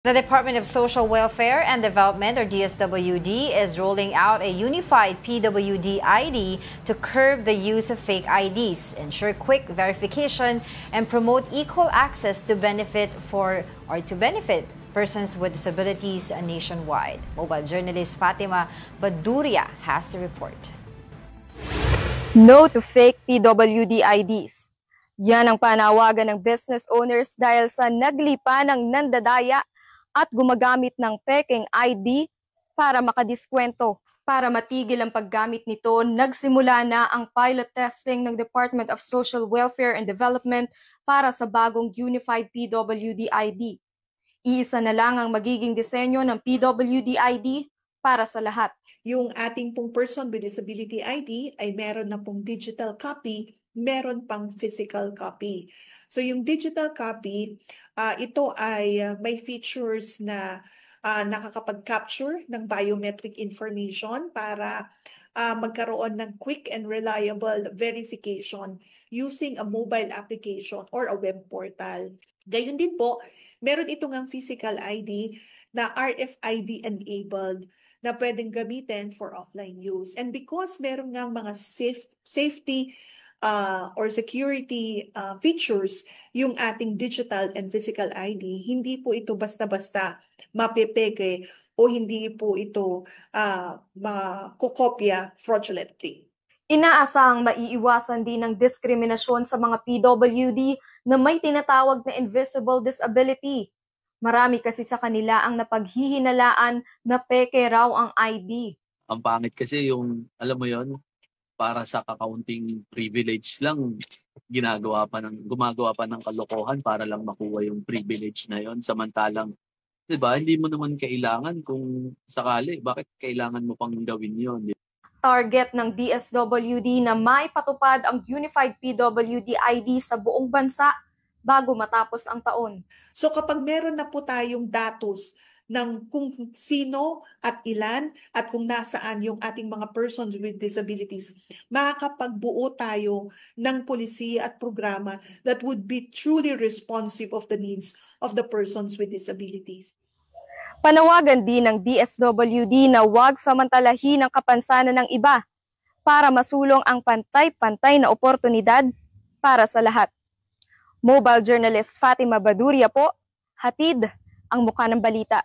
The Department of Social Welfare and Development, or DSWD, is rolling out a unified PWD ID to curb the use of fake IDs, ensure quick verification, and promote equal access to benefit persons with disabilities nationwide. Mobile journalist Fatima Baduria has the report. No to fake PWD IDs. Yan ang panawagan ng business owners dahil sa naglipa ng nandadaya at gumagamit ng peking ID para makadiskwento. Para matigil ang paggamit nito, nagsimula na ang pilot testing ng Department of Social Welfare and Development para sa bagong Unified PWD ID. Iisa na lang ang magiging disenyo ng PWD ID para sa lahat. Yung ating pong person with disability ID ay meron na pong digital copy, meron pang physical copy. So yung digital copy, ito ay may features na nakakapag-capture ng biometric information para magkaroon ng quick and reliable verification using a mobile application or a web portal. Gayun din po, meron ito ngang physical ID na RFID enabled na pwedeng gamitin for offline use. And because meron ngang mga safety or security features yung ating digital and physical ID, hindi po ito basta-basta mapepeke o hindi po ito makokopya fraudulently. Inaasahang maiiwasan din ng diskriminasyon sa mga PWD na may tinatawag na invisible disability. Marami kasi sa kanila ang napaghihinalaan na peke raw ang ID. Ang pangit kasi yung, alam mo yon, para sa kakaunting privilege lang, gumagawa pa ng kalokohan para lang makuha yung privilege na yon. Samantalang, di ba, hindi mo naman kailangan kung sakali, bakit kailangan mo pang gawin yon? Target ng DSWD na maipatupad ang Unified PWD ID sa buong bansa bago matapos ang taon. So kapag meron na po tayong datos ng kung sino at ilan at kung nasaan yung ating mga persons with disabilities, makakapagbuo tayo ng polisiya at programa that would be truly responsive of the needs of the persons with disabilities. Panawagan din ng DSWD na huwag samantalahin ang kapansanan ng iba para masulong ang pantay-pantay na oportunidad para sa lahat. Mobile journalist Fatima Baduria po, hatid ang mukha ng balita.